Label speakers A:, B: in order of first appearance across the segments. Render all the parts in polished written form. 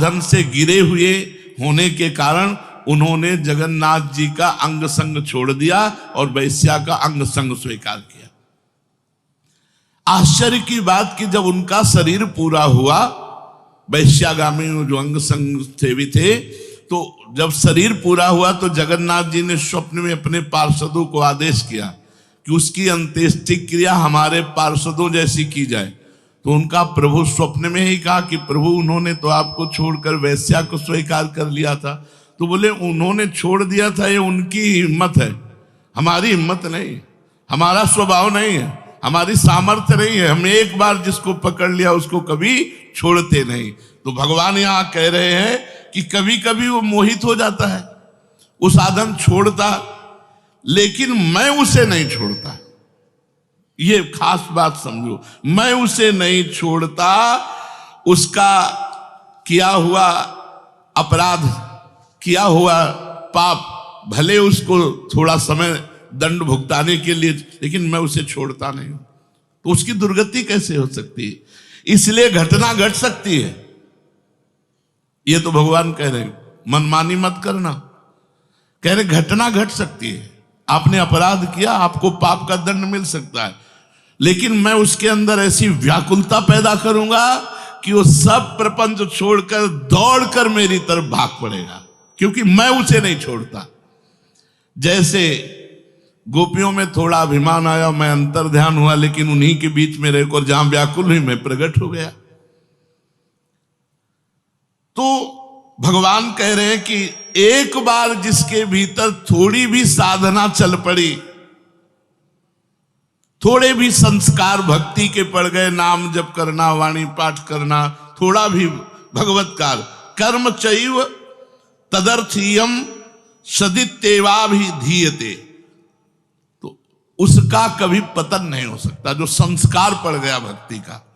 A: धन से गिरे हुए होने के कारण उन्होंने जगन्नाथ जी का अंग संग छोड़ दिया और वैश्या का अंग संग स्वीकार किया। आश्चर्य की बात कि जब उनका शरीर पूरा हुआ, वैश्यागामी जो अंग संग सेवी थे, तो जब शरीर पूरा हुआ तो जगन्नाथ जी ने स्वप्न में अपने पार्षदों को आदेश किया कि उसकी अंत्येष्टि क्रिया हमारे पार्षदों जैसी की जाए। तो उनका प्रभु स्वप्न में ही कहा कि प्रभु उन्होंने तो आपको छोड़कर वैश्या को स्वीकार कर लिया था। तो बोले उन्होंने छोड़ दिया था, ये उनकी हिम्मत है, हमारी हिम्मत नहीं, हमारा स्वभाव नहीं है, हमारी सामर्थ्य नहीं है। हम एक बार जिसको पकड़ लिया उसको कभी छोड़ते नहीं। तो भगवान यहां कह रहे हैं कि कभी कभी वो मोहित हो जाता है, वो साधन छोड़ता, लेकिन मैं उसे नहीं छोड़ता। ये खास बात समझो, मैं उसे नहीं छोड़ता। उसका किया हुआ अपराध, किया हुआ पाप, भले उसको थोड़ा समय दंड भुगताने के लिए, लेकिन मैं उसे छोड़ता नहीं हूं। तो उसकी दुर्गति कैसे हो सकती है? इसलिए घटना घट सकती है। ये तो भगवान कह रहे हैं मनमानी मत करना, कह रहे घटना घट सकती है। आपने अपराध किया, आपको पाप का दंड मिल सकता है, लेकिन मैं उसके अंदर ऐसी व्याकुलता पैदा करूंगा कि वो सब प्रपंच छोड़कर दौड़कर मेरी तरफ भाग पड़ेगा, क्योंकि मैं उसे नहीं छोड़ता। जैसे गोपियों में थोड़ा अभिमान आया, मैं अंतर ध्यान हुआ, लेकिन उन्हीं के बीच में रहकर जहां व्याकुल हुई मैं प्रकट हो गया। तो भगवान कह रहे हैं कि एक बार जिसके भीतर थोड़ी भी साधना चल पड़ी, थोड़े भी संस्कार भक्ति के पड़ गए, नाम जप करना, वाणी पाठ करना, थोड़ा भी भगवत्कार, कर्म चैव तदर्थीयम सदित्येवाभिधीयते, तो उसका कभी पतन नहीं हो सकता जो संस्कार पड़ गया भक्ति का,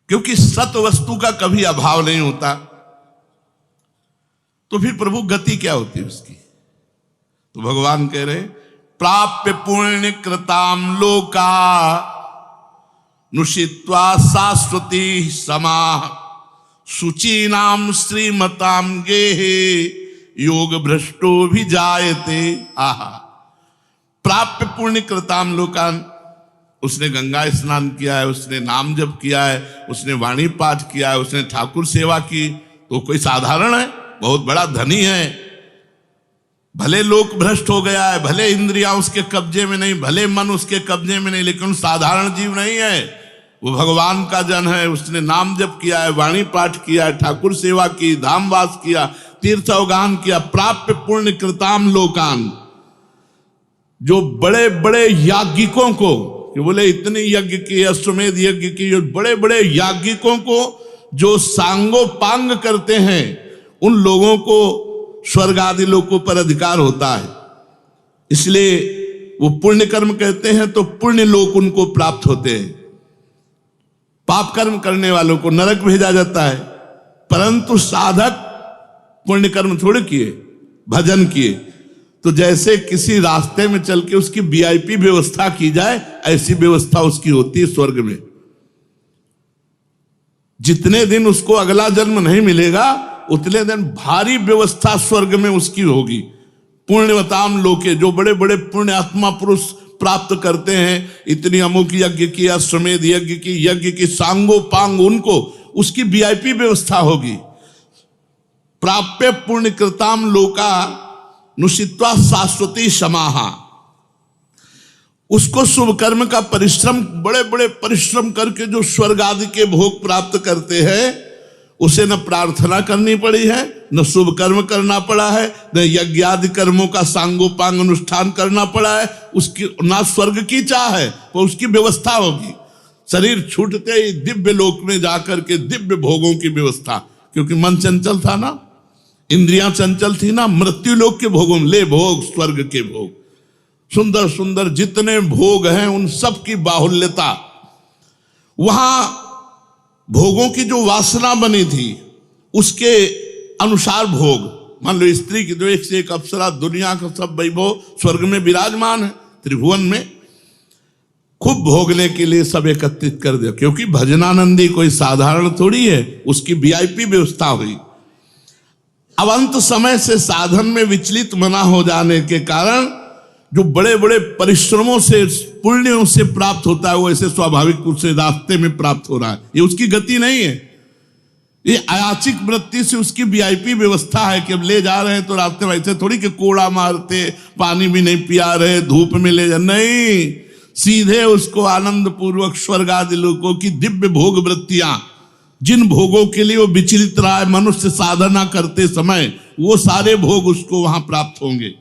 A: क्योंकि सत वस्तु का कभी अभाव नहीं होता। तो फिर प्रभु गति क्या होती है उसकी? तो भगवान कह रहे प्राप्य पुण्य कृताम लोका नुषित्वा शाश्वती समाह शुचीनाम श्रीमताम गेहे योग भ्रष्टो भी जायते। आहा, प्राप्य पुण्य कृताम लोकान, उसने गंगा स्नान किया है, उसने नाम जप किया है, उसने वाणी पाठ किया है, उसने ठाकुर सेवा की, तो कोई साधारण है? बहुत बड़ा धनी है। भले लोक भ्रष्ट हो गया है, भले इंद्रियां उसके कब्जे में नहीं, भले मन उसके कब्जे में नहीं, लेकिन साधारण जीव नहीं है, वो भगवान का जन है। उसने नाम जप किया है, वाणी पाठ किया है, ठाकुर सेवा की, धामवास किया, तीर्थ अवगान किया। प्राप्य पुण्य कृताम लोकान, जो बड़े बड़े याज्ञिकों को, कि बोले इतने यज्ञ किए, अश्वमेध यज्ञ की, जो बड़े बड़े याज्ञिकों को जो सांगोपांग करते हैं, उन लोगों को स्वर्ग आदि लोकों पर अधिकार होता है। इसलिए वो पुण्य कर्म कहते हैं तो पुण्य लोक उनको प्राप्त होते हैं। पाप कर्म करने वालों को नरक भेजा जाता है। परंतु साधक पुण्य कर्म थोड़े किए, भजन किए, तो जैसे किसी रास्ते में चल के उसकी वीआईपी व्यवस्था की जाए, ऐसी व्यवस्था उसकी होती है स्वर्ग में। जितने दिन उसको अगला जन्म नहीं मिलेगा, उतने दिन भारी व्यवस्था स्वर्ग में उसकी होगी। पुण्यवताम लोके, जो बड़े बड़े पुण्य आत्मा पुरुष प्राप्त करते हैं, इतनी अमुक यज्ञ की, अश्वमेध यज्ञ की सांगोपांग, उनको उसकी वीआईपी व्यवस्था होगी। प्राप्य पुण्य कृताम लोका नुषित्वा शाश्वती समाहा, उसको शुभ कर्म का परिश्रम, बड़े बड़े परिश्रम करके जो स्वर्ग आदि के भोग प्राप्त करते हैं, उसे न प्रार्थना करनी पड़ी है, न शुभ कर्म करना पड़ा है, न यज्ञ आदि कर्मों का सांगोपांग अनुष्ठान करना पड़ा है, उसकी ना स्वर्ग की चाह है, तो उसकी व्यवस्था होगी। शरीर छूटते ही दिव्य लोक में जाकर के दिव्य भोगों की व्यवस्था, क्योंकि मन चंचल था ना, इंद्रियां चंचल थी ना, मृत्यु लोक के भोगों में ले भोग, स्वर्ग के भोग, सुंदर सुंदर जितने भोग हैं उन सब की बाहुल्यता, वहां भोगों की जो वासना बनी थी उसके अनुसार भोग। मान लो स्त्री की तो एक से एक अप्सरा, दुनिया का सब वैभव स्वर्ग में विराजमान है, त्रिभुवन में। खूब भोगने के लिए सब एकत्रित कर दिया, क्योंकि भजनानंदी कोई साधारण थोड़ी है, उसकी वीआईपी व्यवस्था हुई। अब अंत समय से साधन में विचलित मना हो जाने के कारण जो बड़े बड़े परिश्रमों से पुण्यों से प्राप्त होता है वो ऐसे स्वाभाविक रूप से रास्ते में प्राप्त हो रहा है। ये उसकी गति नहीं है, ये अयाचिक वृत्ति से उसकी वीआईपी व्यवस्था है कि अब ले जा रहे हैं तो रास्ते में ऐसे थोड़ी कि कोड़ा मारते, पानी भी नहीं पिया रहे, धूप में ले जा, नहीं, सीधे उसको आनंद पूर्वक स्वर्ग आदि लोगों की दिव्य भोग वृत्तियां, जिन भोगों के लिए वो विचलित रहा है मनुष्य साधना करते समय, वो सारे भोग उसको वहां प्राप्त होंगे।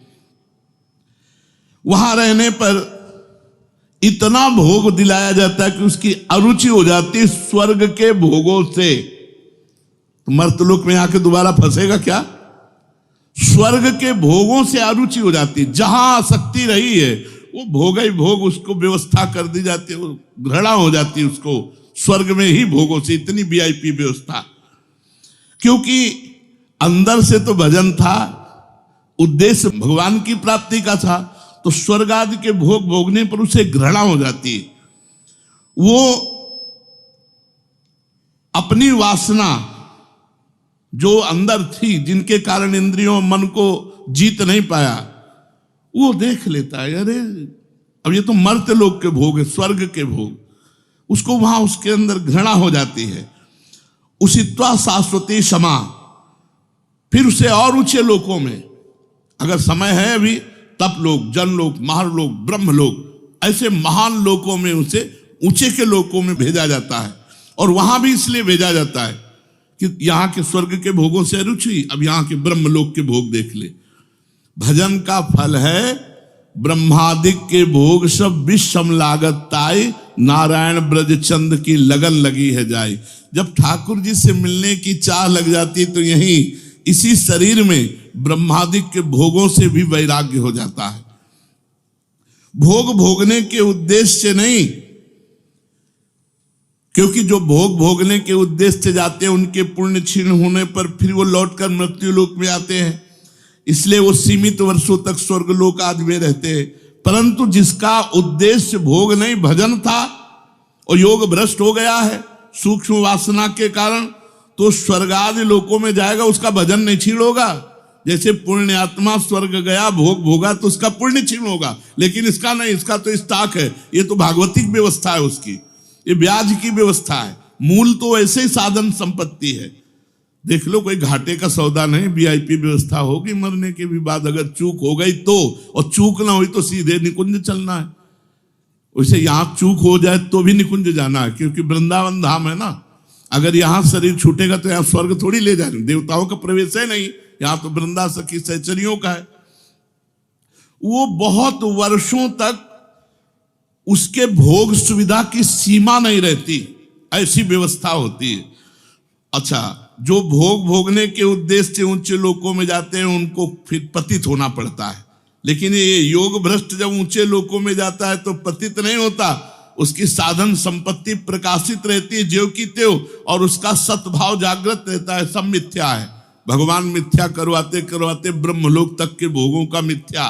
A: वहां रहने पर इतना भोग दिलाया जाता है कि उसकी अरुचि हो जाती है स्वर्ग के भोगों से। तो मर्तलोक में आके दोबारा फंसेगा क्या? स्वर्ग के भोगों से अरुचि हो जाती है, जहां आसक्ति रही है वो भोग ही भोग उसको व्यवस्था कर दी जाती है, वो घृणा हो जाती है उसको स्वर्ग में ही भोगों से, इतनी वीआईपी व्यवस्था। क्योंकि अंदर से तो भजन था, उद्देश्य भगवान की प्राप्ति का था, तो स्वर्ग आदि के भोग भोगने पर उसे घृणा हो जाती है। वो अपनी वासना जो अंदर थी, जिनके कारण इंद्रियों मन को जीत नहीं पाया, वो देख लेता है, अरे अब ये तो मर्त्य लोक के भोग है, स्वर्ग के भोग, उसको वहां उसके अंदर घृणा हो जाती है। उसित्वा शाश्वती क्षमा, फिर उसे और ऊंचे लोकों में, अगर समय है अभी, तप लोक, जन लोक, महालोक, ब्रह्म लोक, ऐसे महान लोकों में उसे ऊंचे के लोकों में भेजा जाता है। और वहां भी इसलिए भेजा जाता है कि यहां के स्वर्ग के भोगों से रुचि, अब यहां के ब्रह्म लोक के भोग देख ले। भजन का फल है ब्रह्मादिक के भोग सब विषम लागत ताई, नारायण ब्रज चंद की लगन लगी है जाई। जब ठाकुर जी से मिलने की चाह लग जाती तो यहीं इसी शरीर में ब्रह्मादिक के भोगों से भी वैराग्य हो जाता है। भोग भोगने के उद्देश्य से नहीं, क्योंकि जो भोग भोगने के उद्देश्य से जाते हैं उनके पुण्य क्षीण होने पर फिर वो लौटकर मृत्यु लोक में आते हैं, इसलिए वो सीमित वर्षों तक स्वर्ग लोक आदि में रहते हैं। परंतु जिसका उद्देश्य भोग नहीं भजन था और योग भ्रष्ट हो गया है सूक्ष्म वासना के कारण, तो स्वर्ग आदि लोकों में जाएगा, उसका भजन नहीं क्षीण होगा। जैसे पुण्यात्मा स्वर्ग गया, भोग भोगा, तो उसका पुण्य क्षीण होगा, लेकिन इसका नहीं, इसका तो स्टॉक है, ये तो भागवतिक व्यवस्था है उसकी, ये ब्याज की व्यवस्था है। मूल तो ऐसे ही साधन संपत्ति है। देख लो, कोई घाटे का सौदा नहीं, वीआईपी व्यवस्था होगी। मरने के भी बाद अगर चूक हो गई तो, और चूक ना हुई तो सीधे निकुंज चलना है। वैसे यहां चूक हो जाए तो भी निकुंज जाना है, क्योंकि वृंदावन धाम है ना। अगर यहां शरीर छूटेगा तो यहां स्वर्ग थोड़ी ले जाए, देवताओं का प्रवेश है नहीं, यहां तो वृंदा सखी सहचरियों का है। वो बहुत वर्षों तक उसके भोग सुविधा की सीमा नहीं रहती, ऐसी व्यवस्था होती है। अच्छा, जो भोग भोगने के उद्देश्य से ऊंचे लोकों में जाते हैं उनको फिर पतित होना पड़ता है, लेकिन ये योग भ्रष्ट जब ऊंचे लोकों में जाता है तो पतित नहीं होता, उसकी साधन संपत्ति प्रकाशित रहती है ज्यों की त्यों, और उसका सद्भाव जागृत रहता है। सब मिथ्या है, भगवान मिथ्या करवाते करवाते ब्रह्मलोक तक के भोगों का मिथ्या।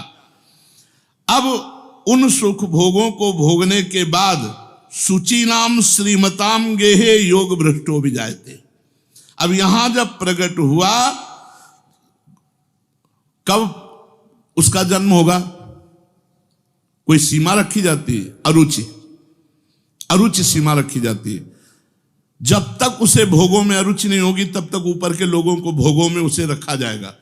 A: अब उन सुख भोगों को भोगने के बाद सुचि नाम श्रीमताम गेहे योग भ्रष्टो भी जाते। अब यहां जब प्रकट हुआ, कब उसका जन्म होगा? कोई सीमा रखी जाती है? अरुचि, अरुचि सीमा रखी जाती है। जब तक उसे भोगों में अरुचि नहीं होगी तब तक ऊपर के लोगों को भोगों में उसे रखा जाएगा।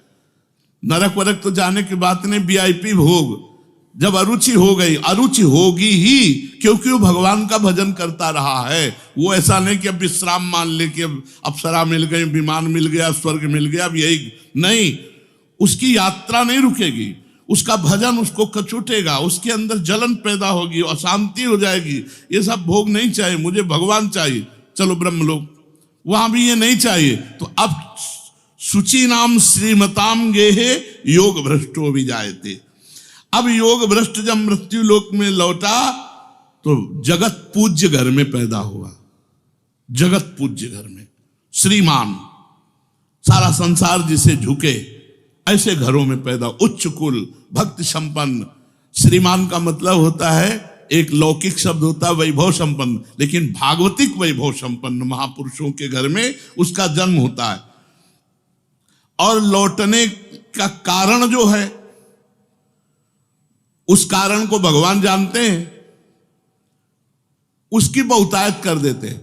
A: नरक वरक तो जाने की बात नहीं, वीआईपी भोग। जब अरुचि हो गई, अरुचि होगी ही, क्योंकि वो भगवान का भजन करता रहा है। वो ऐसा नहीं कि अब विश्राम मान ले कि अब अप्सरा मिल गई, विमान मिल गया, स्वर्ग मिल गया, अब यही नहीं। उसकी यात्रा नहीं रुकेगी, उसका भजन उसको कचुटेगा, उसके अंदर जलन पैदा होगी, अशांति हो जाएगी। ये सब भोग नहीं चाहिए, मुझे भगवान चाहिए, चलो ब्रह्मलोक। वहां भी ये नहीं चाहिए। तो अब सुचि नाम श्रीमताम गेहे योग भ्रष्टो भी जायते। अब योग भ्रष्ट जब मृत्यु लोक में लौटा तो जगत पूज्य घर में पैदा हुआ। जगत पूज्य घर में श्रीमान, सारा संसार जिसे झुके, ऐसे घरों में पैदा, उच्च कुल, भक्ति संपन्न। श्रीमान का मतलब होता है एक लौकिक शब्द होता है वैभव संपन्न, लेकिन भागवतिक वैभव संपन्न महापुरुषों के घर में उसका जन्म होता है। और लौटने का कारण जो है, उस कारण को भगवान जानते हैं, उसकी बहुतायत कर देते हैं।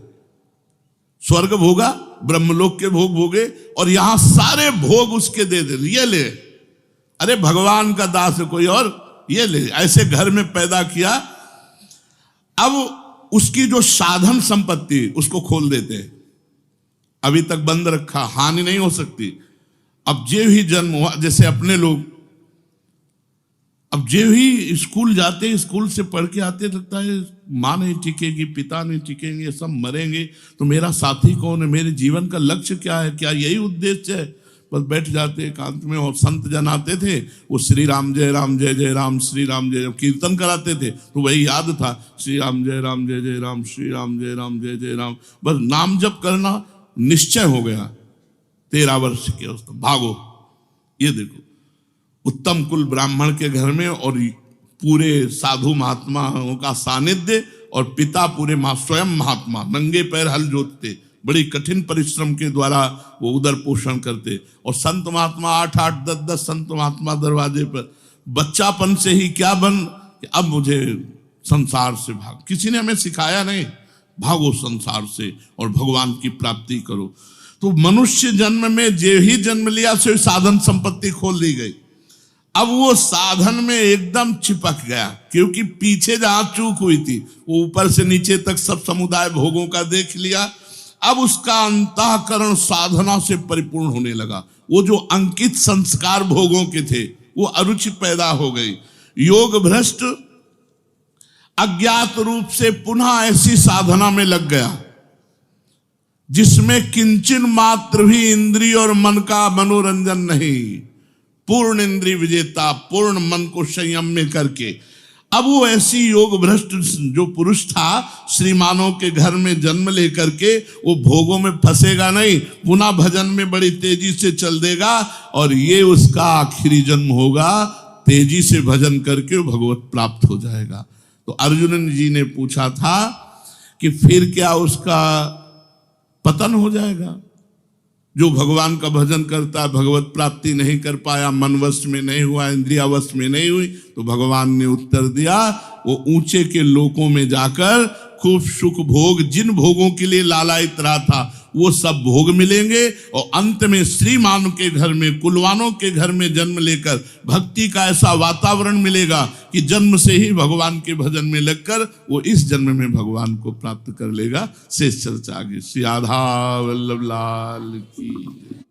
A: स्वर्ग भोगा, ब्रह्मलोक के भोग भोगे, और यहां सारे भोग उसके दे दे, ये ले, अरे भगवान का दास है कोई और, ये ले, ऐसे घर में पैदा किया। अब उसकी जो साधन संपत्ति उसको खोल देते हैं, अभी तक बंद रखा, हानि नहीं हो सकती। अब जे ही जन्म हुआ, जैसे अपने लोग अब जे ही स्कूल जाते, स्कूल से पढ़ के आते, लगता है माँ नहीं टिकेगी, पिता नहीं टिकेंगे, सब मरेंगे, तो मेरा साथी कौन है, मेरे जीवन का लक्ष्य क्या है, क्या यही उद्देश्य है। बस बैठ जाते एकांत में, और संत जन आते थे, वो श्री राम जय जय राम, श्री राम जय, कीर्तन कराते थे तो वही याद था, श्री राम जय जय राम, श्री राम जय जय राम। बस नाम जप करना निश्चय हो गया। 13 वर्ष के उसको भागो। ये देखो, उत्तम कुल ब्राह्मण के घर में, और पूरे साधु महात्माओं का सानिध्य, और पिता पूरे स्वयं महात्मा नंगे पैर हल जोतते, बड़ी कठिन परिश्रम के द्वारा वो उदर पोषण करते। और संत महात्मा 8-8, 10-10 संत महात्मा दरवाजे पर। बच्चापन से ही क्या बन कि अब मुझे संसार से भाग, किसी ने हमें सिखाया नहीं, भागो संसार से और भगवान की प्राप्ति करो। तो मनुष्य जन्म में जे ही जन्म लिया से साधन संपत्ति खोल दी गई। अब वो साधन में एकदम चिपक गया, क्योंकि पीछे जहां चूक हुई थी वो ऊपर से नीचे तक सब समुदाय भोगों का देख लिया। अब उसका अंतःकरण साधना से परिपूर्ण होने लगा। वो जो अंकित संस्कार भोगों के थे वो अरुचि पैदा हो गई। योग भ्रष्ट अज्ञात रूप से पुनः ऐसी साधना में लग गया जिसमें किंचन मात्र भी इंद्रिय और मन का मनोरंजन नहीं, पूर्ण इंद्रिय विजेता, पूर्ण मन को संयम में करके। अब वो ऐसी योग भ्रष्ट जो पुरुष था, श्रीमानों के घर में जन्म लेकर के वो भोगों में फंसेगा नहीं, पुनः भजन में बड़ी तेजी से चल देगा, और ये उसका आखिरी जन्म होगा। तेजी से भजन करके वो भगवत प्राप्त हो जाएगा। तो अर्जुन जी ने पूछा था कि फिर क्या उसका पतन हो जाएगा? जो भगवान का भजन करता, भगवत प्राप्ति नहीं कर पाया, मन वश में नहीं हुआ, इंद्रिया वश में नहीं हुई, तो भगवान ने उत्तर दिया, वो ऊंचे के लोकों में जाकर खूब सुख भोग, जिन भोगों के लिए लालायित रहा था वो सब भोग मिलेंगे, और अंत में श्रीमान के घर में, कुलवानों के घर में जन्म लेकर भक्ति का ऐसा वातावरण मिलेगा कि जन्म से ही भगवान के भजन में लगकर वो इस जन्म में भगवान को प्राप्त कर लेगा। शेष चर्चा आगे। श्री राधा वल्लभ लाल की।